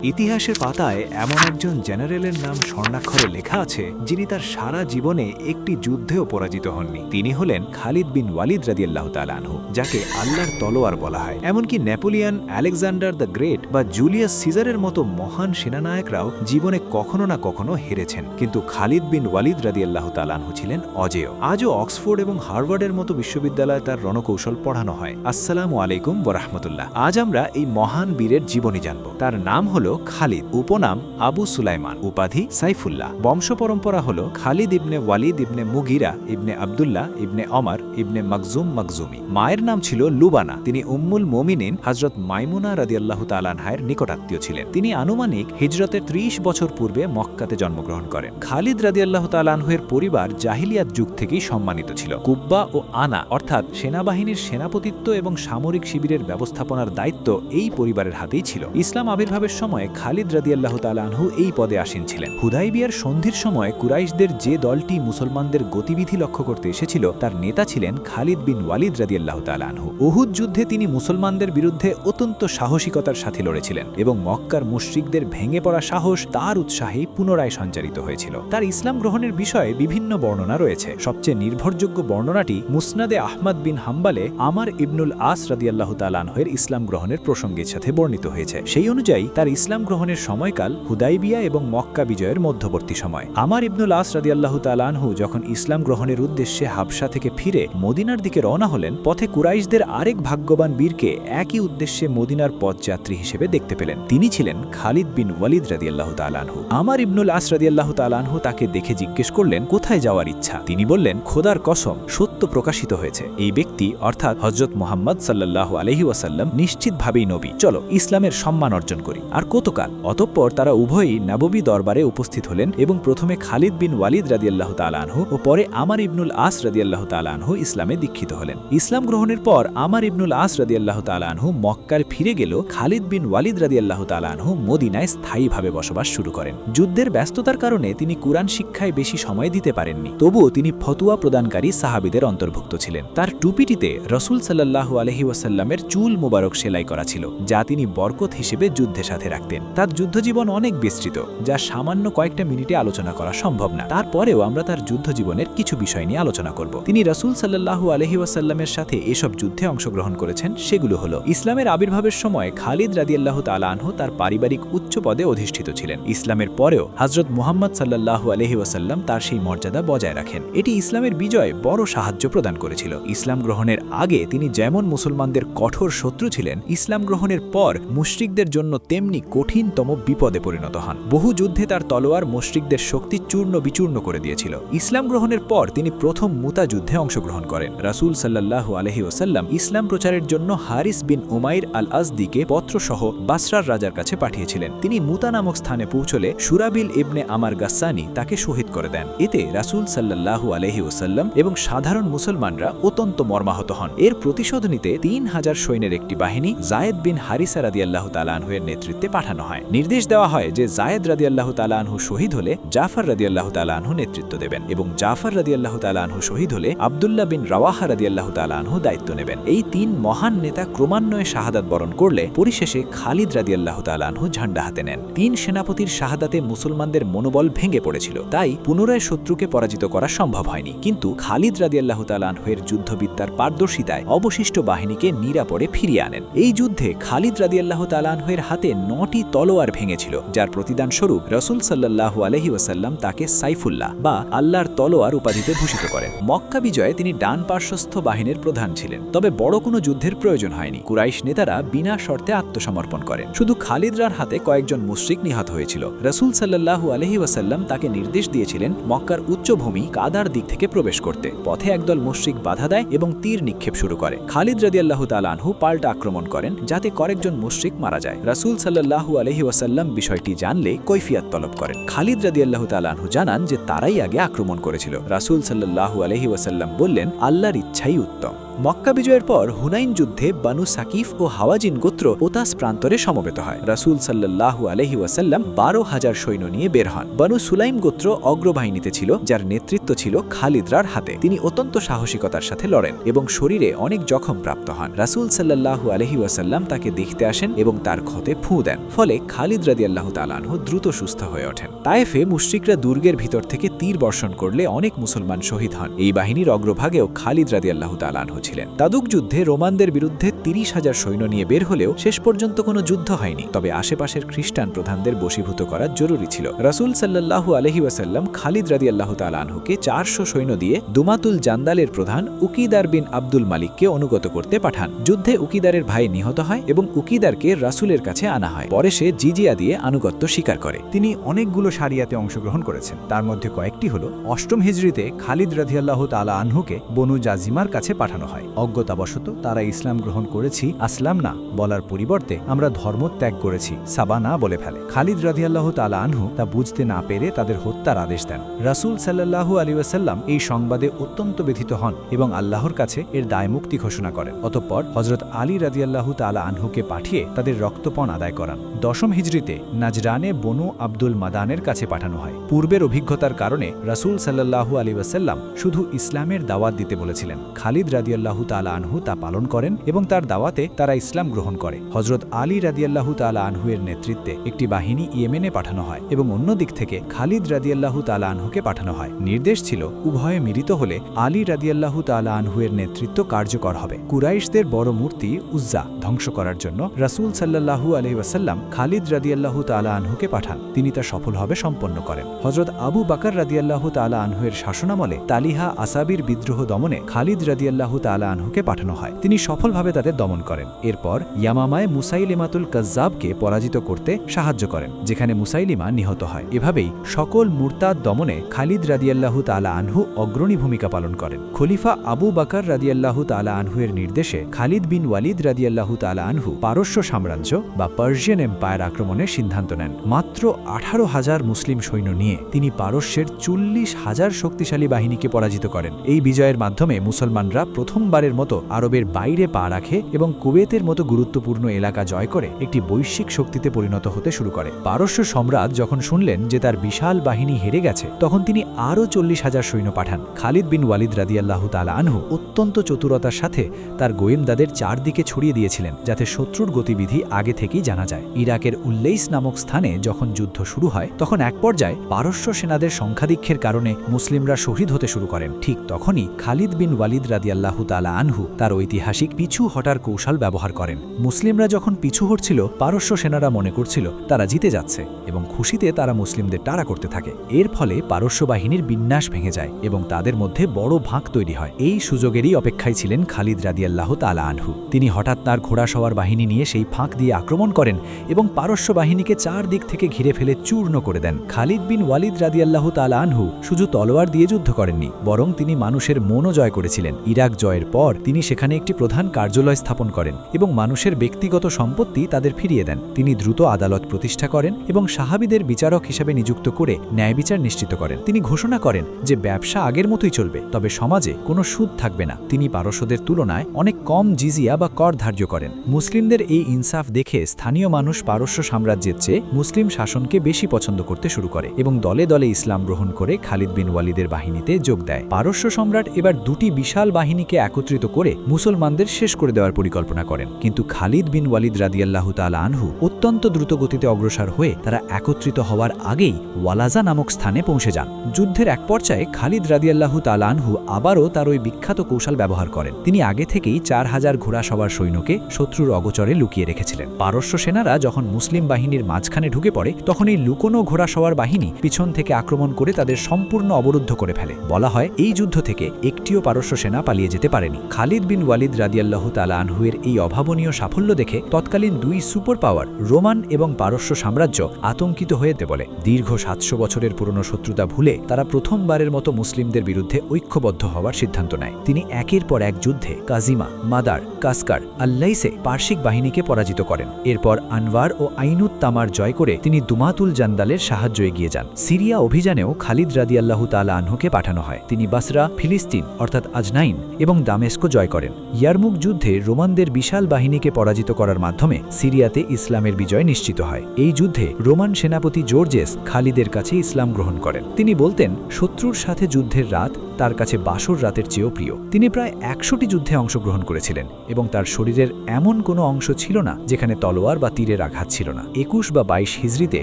ইতিহাসের পাতায় এমন একজন জেনারেলের নাম স্বর্ণাক্ষরে লেখা আছে যিনি তার সারা জীবনে একটি যুদ্ধেও পরাজিত হননি। তিনি হলেন খালিদ বিন ওয়ালিদ রাদিয়াল্লাহু তাআলা আনহু, যাকে আল্লাহর তলোয়ার বলা হয়। এমনকি নেপোলিয়ন, আলেকজান্ডার দ্য গ্রেট বা জুলিয়াস সিজারের মতো মহান সেনানায়করাও জীবনে কখনো না কখনো হেরেছেন, কিন্তু খালিদ বিন ওয়ালিদ রাদিয়াল্লাহু তাআলা আনহু ছিলেন অজেয়। আজও অক্সফোর্ড এবং হার্ভার্ডের মতো বিশ্ববিদ্যালয়ে তার রণকৌশল পড়ানো হয়। আসসালামু আলাইকুম ওয়া রাহমাতুল্লাহ। আজ আমরা এই মহান বীরের জীবনী জানব। তার নাম হলো খালিদ, উপনাম আবু সুলাইমান, উপাধি সাইফুল্লাহ। বংশ পরম্পরা হল খালিদ ইবনে ওয়ালিদ ইবনে মুগিরা ইবনে আবদুল্লাহ ইবনে অমর ইবনে মখজুমি। মায়ের নাম ছিল লুবানা। তিনি উম্মুল মোমিনিন হযরত মাইমুনা রাদিয়াল্লাহু তাআলা আনহার নিকটাত্মীয় ছিলেন। তিনি আনুমানিক হিজরতের ৩০ বছর পূর্বে মক্কাতে জন্মগ্রহণ করেন। খালিদ রাদিয়াল্লাহু তাআলা আনহুর পরিবার জাহিলিয়াত যুগ থেকেই সম্মানিত ছিল। কুব্বা ও আনা অর্থাৎ সেনাবাহিনীর সেনাপতিত্ব এবং সামরিক শিবিরের ব্যবস্থাপনার দায়িত্ব এই পরিবারের হাতেই ছিল। ইসলাম আবির্ভাবের সময় খালিদ রাদিয়াল্লাহু তাআলা আনহু এই পদে আসীন ছিলেন। হুদাইবিয়ার সন্ধির সময় কুরাইশদের যে দলটি মুসলমানদের গতিবিধি লক্ষ্য করতে এসেছিল তার নেতা ছিলেন খালিদ বিন ওয়ালিদ রাদিয়াল্লাহু তাআলা আনহু। উহুদ যুদ্ধে তিনি মুসলমানদের বিরুদ্ধে অত্যন্ত সাহসিকতার সাথে লড়েছিলেন এবং মক্কার মুশরিকদের ভেঙে পড়া সাহস তার উৎসাহেই পুনরায় সঞ্চারিত হয়েছিল। তার ইসলাম গ্রহণের বিষয়ে বিভিন্ন বর্ণনা রয়েছে। সবচেয়ে নির্ভরযোগ্য বর্ণনাটি মুসনাদে আহমদ বিন হাম্বালে আমার ইবনুল আস রাদিয়াল্লাহু তাআলা আনহুর ইসলাম গ্রহণের প্রসঙ্গের সাথে বর্ণিত হয়েছে। সেই অনুযায়ী তার ইসলাম গ্রহণের সময়কাল হুদাইবিয়া এবং মক্কা বিজয়ের মধ্যবর্তী সময়। আমার ইবনুল আস রাদিয়াল্লাহু তাআলা আনহু যখন ইসলাম গ্রহণের উদ্দেশ্যে হাবশা থেকে ফিরে মদিনার দিকে রওনা হলেন, পথে কুরাইশদের আরেক ভাগ্যবান বীরকে একই উদ্দেশ্যে মদিনার পথযাত্রী হিসেবে দেখতে পেলেন। তিনি ছিলেন খালিদ বিন ওয়ালিদ রাদিয়াল্লাহু তাআলা আনহু। আমার ইবনুল আস রাদিয়াল্লাহু তাআলা আনহু তাকে দেখে জিজ্ঞেস করলেন, কোথায় যাওয়ার ইচ্ছা? তিনি বললেন, খোদার কসম, সত্য প্রকাশিত হয়েছে। এই ব্যক্তি অর্থাৎ হযরত মুহাম্মদ সাল্লাল্লাহু আলাইহি ওয়াসাল্লাম নিশ্চিতভাবেই নবী। চলো ইসলামের সম্মান অর্জন করি। আর কতকাল? অতঃপর তারা উভয়ই নববী দরবারে উপস্থিত হলেন এবং প্রথমে খালিদ বিন ওয়ালিদ রাদিয়াল্লাহু তাআলা আনহু ও পরে আমার ইবনুল আস রাদিয়াল্লাহু তাআলা আনহু ইসলামে দীক্ষিত হলেন। ইসলাম গ্রহণের পর আমার ইবনুল আস রাদিয়াল্লাহু তাআলা আনহু মক্কার ফিরে গেল। খালিদ বিন ওয়ালিদ রাদিয়াল্লাহু তাআলা আনহু মদিনায় স্থায়ীভাবে বসবাস শুরু করেন। যুদ্ধের ব্যস্ততার কারণে তিনি কুরআন শিক্ষায় বেশি সময় দিতে পারেননি, তবুও তিনি ফতোয়া প্রদানকারী সাহাবীদের অন্তর্ভুক্ত ছিলেন। তার টুপিটিতে রাসূল সাল্লাল্লাহু আলাইহি ওয়াসাল্লামের চুল মোবারক সেলাই করা ছিল, যা তিনি বরকত হিসেবে যুদ্ধের সাথে রাখতেন। তার যুদ্ধজীবন অনেক বিস্তৃত, যা সামান্য কয়েকটা মিনিটে আলোচনা করা সম্ভব না। তারপরেও আমরা তার যুদ্ধজীবনের কিছু বিষয় নিয়ে আলোচনা করব। তিনি রাসূল সাল্লাল্লাহু আলাইহি ওয়াসাল্লামের সাথে এসব যুদ্ধে অংশগ্রহণ করেছেন। সেগুলো হলো, ইসলামের আবির্ভাবের সময় খালিদ রাদিয়াল্লাহু তাআলা আনহু তার পারিবারিক উচ্চ পদে অধিষ্ঠিত ছিলেন। ইসলামের পরেও হযরত মুহাম্মদ সাল্লাল্লাহু আলাইহি ওয়াসাল্লাম তার সেই মর্যাদা বজায় রাখেন। এটি ইসলামের বিজয়ে বড় সাহায্য প্রদান করেছিল। ইসলাম গ্রহণের আগে তিনি যেমন মুসলমানদের কঠোর শত্রু ছিলেন, ইসলাম গ্রহণের পর মুশরিকদের জন্য তেমনি কঠিনতম বিপদে পরিণত হন। বহু যুদ্ধে তার তলোয়ার মুশরিকদের শক্তি চূর্ণ বিচূর্ণ করে দিয়েছিল। ইসলাম গ্রহণের পর তিনি প্রথম মুতা যুদ্ধে অংশগ্রহণ করেন। রাসূল সাল্লাল্লাহু আলাইহি ওয়াসাল্লাম ইসলাম প্রচারের জন্য হারিস বিন উমাইর আল আজদিকে পত্রসহ বাসরার রাজার কাছে পাঠিয়েছিলেন। তিনি মুতা নামক স্থানে পৌঁছলে সুরাবিল ইবনে আমার গাসসানি তাকে শহীদ করে দেন। এতে রাসূল সাল্লাল্লাহু আলাইহি ওয়াসাল্লাম এবং সাধারণ মুসলমানরা অত্যন্ত মর্মাহত হন। এর প্রতিশোধ নিতে ৩০০০ সৈন্যের একটি বাহিনী যায়েদ বিন হারিসা রাদিয়াল্লাহু তাআলা আনহুর নেতৃত্বে পাঠানো হয়। নির্দেশ দেওয়া হয় যে যায়েদ রাদিয়াল্লাহু তাআলা আনহু শহীদ হলে জাফর রাদিয়াল্লাহু তাআলা আনহু নেতৃত্ব দেবেন এবং জাফর রাদিয়াল্লাহু তাআলা আনহু শহীদ হলে আব্দুল্লাহ বিন রাওয়াহা রাদিয়াল্লাহু তাআলা আনহু দায়িত্ব নেবেন। এই তিন মহান নেতা ক্রমান্বয়ে শাহাদাত বরণ করলে পরিশেষে খালিদ রাদিয়াল্লাহু তাআলা আনহু ঝান্ডা হাতে নেন। তিন সেনাপতির শাহাদাতে মুসলমানদের মনোবল ভেঙে পড়েছিল, তাই পুনরায় শত্রুকে পরাজিত করা সম্ভব হয়নি। কিন্তু খালিদ রাদিয়াল্লাহু তাআলা আনহুর যুদ্ধবিদ্যার পারদর্শিতায় অবশিষ্ট বাহিনীকে নিরাপদে ফিরিয়ে আনেন। এই যুদ্ধে খালিদ রাদিয়াল্লাহু তাআলা আনহুর হাতে ৯টি তলোয়ার ভেঙেছিল, যার প্রতিদান স্বরূপ রাসূল সাল্লাল্লাহু আলাইহি ওয়াসাল্লাম তাকে সাইফুল্লাহ বা আল্লাহর তলোয়ার উপাধিতে ভূষিত করেন। মক্কা বিজয়ে তিনি ডান পার্শ্বস্থ বাহিনীর প্রধান ছিলেন, তবে বড় কোনো যুদ্ধের প্রয়োজন হয়নি। কুরাইশ নেতারা বিনা শর্তে আত্মসমর্পণ করেন। শুধু খালিদরার হাতে কয়েকজন মুশরিক নিহত হয়েছিল। রাসূল সাল্লাল্লাহু আলাইহি ওয়াসাল্লাম তাকে নির্দেশ দিয়েছিলেন মক্কার উচ্চভূমি কাদার দিক থেকে প্রবেশ করতে। পথে একদল মুশরিক বাধা দেয় এবং তীর নিক্ষেপ শুরু করে। খালিদ রাদিয়াল্লাহু তাআলা আনহু পাল্টা আক্রমণ করেন, যাতে কয়েকজন মুশরিক মারা যায়। রাসূল সাল্লাল্লাহু আলাইহি ওয়াসাল্লাম বিষয়টি জানলে কৈফিয়ত তলব করেন। খালিদ রাদিয়াল্লাহু তাআলা আনহু জানান যে তারাই আগে আক্রমণ করেছিল। রাসূল সাল্লাল্লাহু আলাইহি ওয়াসাল্লাম বললেন, আল্লাহর ইচ্ছাই উত্তম। মক্কা বিজয়ের পর হুনাইন যুদ্ধে বানু সাকিফ ও হাওয়াজিন গোত্র ওতাস প্রান্তরে সমবেত হয়। রাসূল সাল্লাল্লাহু আলাইহি ওয়াসাল্লাম 12,000 সৈন্য নিয়ে বের হন। বানু সুলাইম গোত্র অগ্রবাহিনীতে ছিল, যার নেতৃত্ব ছিল খালিদরার হাতে। তিনি অত্যন্ত সাহসিকতার সাথে লড়েন এবং শরীরে অনেক জখম প্রাপ্ত হন। রাসূল সাল্লাল্লাহু আলাইহি ওয়াসাল্লাম তাকে দেখতে আসেন এবং তার ক্ষতে ফু দেন। ফলে খালিদ রাদিয়াল্লাহু তাআলা আনহু দ্রুত সুস্থ হয়ে ওঠেন। তায়েফে মুশরিকরা দুর্গের ভিতর থেকে তীর বর্ষণ করলে অনেক মুসলমান শহীদ হন। এই বাহিনীর অগ্রভাগেও খালিদ রাদিয়াল্লাহু তাআলা আনহু ছিলেন। তাদুক যুদ্ধে রোমানদের বিরুদ্ধে 30,000 সৈন্য নিয়ে বের হলেও শেষ পর্যন্ত কোনো যুদ্ধ হয়নি। তবে আশেপাশের খ্রিস্টান প্রধানদের বশীভূত করা জরুরি ছিল। রাসূল সাল্লাল্লাহু আলাইহি ওয়াসাল্লাম খালিদ রাদিয়াল্লাহু তাআলা আনহুকে 400 সৈন্য দিয়ে দুমাতুল জান্দালের প্রধান উকিদার বিন আব্দুল মালিককে অনুগত করতে পাঠান। যুদ্ধে উকিদারের ভাই নিহত হয় এবং উকিদারকে রাসূলের কাছে আনা হয়। পরে সে জিজিয়া দিয়ে আনুগত্য স্বীকার করে। তিনি অনেকগুলো সারিয়াতে অংশগ্রহণ করেছেন। তার মধ্যে কয়েকটি হল 8ম হিজরিতে খালিদ রাদিয়াল্লাহু তাআলা আনহুকে বনু জাজিমার কাছে পাঠানো হয়। অজ্ঞতাবশত তারা ইসলাম গ্রহণ করেছি আসলাম না বলার পরিবর্তে আমরা ধর্ম ত্যাগ করেছি সাবা না বলে ফেলে। খালিদ রাদিয়াল্লাহু তাআলা আনহু তা বুঝতে না পেরে তাদের হত্যার আদেশ দেন। রাসূল সাল্লাল্লাহু আলাইহি ওয়াসাল্লাম এই সংবাদে অত্যন্ত ব্যথিত হন এবং আল্লাহর কাছে এর দায়মুক্তি ঘোষণা করেন। অতঃপর হযরত আলী রাদিয়াল্লাহু তাআলা আনহুকে পাঠিয়ে তাদের রক্তপণ আদায় করান। 10ম হিজরিতে নাজরানে বনু আব্দুল মাদানের কাছে পাঠানো হয়। পূর্বের অভিজ্ঞতার কারণে রাসূল সাল্লাল্লাহু আলাইহি ওয়াসাল্লাম শুধু ইসলামের দাওয়াত দিতে বলেছিলেন। খালিদ রাদিয়াল্লাহু তাআলা আনহু তা পালন করেন এবং তার দাওয়াতে তারা ইসলাম গ্রহণ করে। হযরত আলী রাদিয়াল্লাহু তাআলা আনহু এর নেতৃত্বে একটি বাহিনী ইয়েমেনে পাঠানো হয় এবং অন্য দিক থেকে খালিদ রাদিয়াল্লাহু তাআলা আনহুকে পাঠানো হয়। নির্দেশ ছিল উভয়ে মিলিত হলে আলী রাদিয়াল্লাহু তাআলা আনহু এর নেতৃত্ব কার্যকর হবে। কুরাইশদের বড় মূর্তি উজ্জা ধ্বংস করার জন্য রাসূল সাল্লাল্লাহু আলাইহি ওয়াসাল্লাম খালিদ রাদিয়াল্লাহু তাআলা আনহুকে পাঠান। তিনি তা সফলভাবে সম্পন্ন করেন। হযরত আবু বকর রাদিয়াল্লাহু তাআলা আনহু এর শাসনামলে তালিহা আসাবির বিদ্রোহ দমনে খালিদ রাদিয়াল্লাহু তাআলা আনহুকে পাঠানো হয়। তিনি সফলভাবে তাদের দমন করেন। এরপর ইয়ামামায় মুসাইলিমাতুল কাজ্জাবকে পরাজিত করতে সাহায্য করেন, যেখানে মুসাইলিমা নিহত হয়। এভাবেই সকল মুরতাদ দমনে খালিদ রাদিয়াল্লাহু তাআলা আনহু অগ্রণী ভূমিকা পালন করেন। খলিফা আবু বকর রাদিয়াল্লাহু তাআলা আনহু এর নির্দেশে খালিদ বিন ওয়ালিদ রাদিয়াল্লাহু তাআলা আনহু পারস্য সাম্রাজ্য বা পার্সিয়ান এম্পায়ার আক্রমণের সিদ্ধান্ত নেন। মাত্র 18,000 মুসলিম সৈন্য নিয়ে তিনি পারস্যের 40,000 শক্তিশালী বাহিনীকে পরাজিত করেন। এই বিজয়ের মাধ্যমে মুসলমানরা প্রথমবারের মতো আরবের বাইরে পা রাখে এবং কুয়েতের মতো গুরুত্বপূর্ণ এলাকা জয় করে একটি বৈশ্বিক শক্তিতে পরিণত হতে শুরু করে। পারস্য সম্রাট যখন শুনলেন যে তার বিশাল বাহিনী হেরে গেছে, তখন তিনি আরও 40,000 সৈন্য পাঠান। খালিদ বিন ওয়ালিদ রাদিয়াল্লাহু তাআলা আনহু অত্যন্ত চতুরতার সাথে তার গোয়েন্দাদের চারদিকে ছড়িয়ে দিয়েছিলেন, যাতে শত্রুর গতিবিধি আগে থেকেই জানা যায়। ইরাকের উল্লেইস নামক স্থানে যখন যুদ্ধ শুরু হয়, তখন এক পর্যায়ে পারস্য সেনাদের সংখ্যাধিক্যের কারণে মুসলিমরা শহীদ হতে শুরু করেন। ঠিক তখনই খালিদ বিন ওয়ালিদ রাদিয়াল্লাহু তাআলা আনহু তার ঐতিহাসিক পিছু হটার কৌশল ব্যবহার করেন। মুসলিমরা যখন পিছু হটছিল, পারস্য সেনারা মনে করছিল তারা জিতে যাচ্ছে এবং খুশিতে তারা মুসলিমদের তাড়া করতে থাকে। এর ফলে পারস্য বাহিনীর বিন্যাস ভেঙে যায় এবং তাদের মধ্যে বড় ভাগ তৈরি হয়। এই সুযোগেরই অপেক্ষায় ছিলেন খালিদ রাদিয়াল্লাহু তাআলা আনহু। তিনি হঠাৎ তার ঘোড়া সওয়ার বাহিনী নিয়ে সেই ফাঁক দিয়ে আক্রমণ করেন এবং পারস্য বাহিনীকে চারদিক থেকে ঘিরে ফেলে চূর্ণ করে দেন। খালিদ বিন ওয়ালিদ রাদিয়াল্লাহু তাআলা আনহু শুধু তলোয়ার দিয়ে যুদ্ধ করেননি, বরং তিনি মানুষের মনও জয় করেছিলেন। ইরাক জয়ের পর তিনি সেখানে একটি প্রধান কার্যালয় স্থাপন করেন এবং মানুষের ব্যক্তিগত সম্পত্তি তাদের ফিরিয়ে দেন। তিনি দ্রুত আদালত প্রতিষ্ঠা করেন এবং সাহাবীদের বিচারক হিসেবে নিযুক্ত করে ন্যায় বিচার নিশ্চিত করেন। তিনি ঘোষণা করেন যে ব্যবসা আগের মতোই চলবে, তবে সমাজে কোনো সুদ থাকবে না। তিনি পারস্যদের তুলনায় অনেক কম জিজিয়া বা কর ধার্য করেন। মুসলিমদের এই ইনসাফ দেখে স্থানীয় মানুষ পারস্য সাম্রাজ্যের চেয়ে মুসলিম শাসনকে বেশি পছন্দ করতে শুরু করে এবং দলে দলে ইসলাম গ্রহণ করে খালিদ বিন ওয়ালিদের বাহিনীতে যোগ দেয়। পারস্য সম্রাট এবার দুটি বিশাল বাহিনীকে একত্রিত করে মুসলমানদের শেষ করে দেওয়ার পরিকল্পনা করেন, কিন্তু খালিদ বিন ওয়ালিদ রাদিয়াল্লাহু তাআলা আনহু অত্যন্ত দ্রুত গতিতে অগ্রসর হয়ে তারা একত্রিত হওয়ার আগেই ওয়ালাজা নামক স্থানে পৌঁছে যান। যুদ্ধের এক পর্যায়ে খালিদ রাদিয়াল্লাহু তাআলা আনহু আবারও তার ওই বিখ্যাত কৌশল ব্যবহার করেন। তিনি আগে থেকেই 4000 ঘোড়া সওয়ার সৈন্যকে শত্রুর অগোচরে লুকিয়ে রেখেছিলেন। পারস্য সেনারা যখন মুসলিম বাহিনীর মাঝখানে ঢুকে পড়ে, তখন এই লুকোনো ঘোড়া সওয়ার বাহিনী পিছন থেকে আক্রমণ করে তাদের সম্পূর্ণ অবরুদ্ধ করে ফেলে। বলা হয় এই যুদ্ধ থেকে একটিও পারস্য সেনা পালিয়ে যেতে পারেনি। খালিদ বিন ওয়ালিদ রাদিয়াল্লাহু তাআলা আনহু এর এই অভাবনীয় সাফল্য দেখে তৎকালীন দুই সুপার পাওয়ার রোমান এবং পারস্য সাম্রাজ্য আতঙ্কিত হয়ে বলে। দীর্ঘ 700 বছরের পুরনো শত্রুতা ভুলে তারা প্রথমবারের মতো মুসলিমদের বিরুদ্ধে ঐক্যবদ্ধ হওয়ার সিদ্ধান্ত নেয়। তিনি একের পর এক যুদ্ধে কাজিমা, মাদার, কাসকার, আল্লাইসে পার্শ্বিক বাহিনীকে পরাজিত করেন। এরপর আনওয়ার ও আইনুত তামার জয় করে তিনি দুমাতুল জান্দালের সাহায্য এগিয়ে যান। সিরিয়া অভিযানেও খালিদ রাদিয়াল্লাহু তাআলা আনহুকে পাঠানো হয়। তিনি বাসরা, ফিলিস্তিন অর্থাৎ আজনাইন এবং দামেস্কো জয় করেন। ইয়ারমুক যুদ্ধে রোমানদের বিশাল বাহিনীকে পরাজিত করার মাধ্যমে সিরিয়াতে ইসলামের বিজয় নিশ্চিত হয়। এই যুদ্ধে রোমান সেনাপতি জর্জেস খালিদের কাছে ইসলাম গ্রহণ করেন। তিনি বলতেন শত্রুর সাথে যুদ্ধের রাত তার কাছে বাসর রাতের চেয়েও প্রিয়। তিনি প্রায় 100টি যুদ্ধে অংশগ্রহণ করেছিলেন এবং তার শরীরের এমন কোনো অংশ ছিল না যেখানে তলোয়ার বা তীরের আঘাত ছিল না। 21 বা 22 হিজরিতে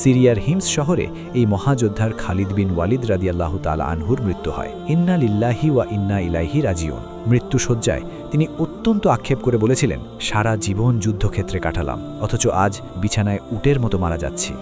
সিরিয়ার হিমস শহরে এই মহাযোদ্ধার খালিদ বিন ওয়ালিদ রাদিয়াল্লাহু তাআলা আনহুর মৃত্যু হয়। ইন্না লিল্লাহি ওয়া ইন্না ইলাইহি রাজিউন। মৃত্যুশয্যায় তিনি অত্যন্ত আক্ষেপ করে বলেছিলেন, সারা জীবন যুদ্ধক্ষেত্রে কাটালাম, অথচ আজ বিছানায় উটের মতো মারা যাচ্ছি।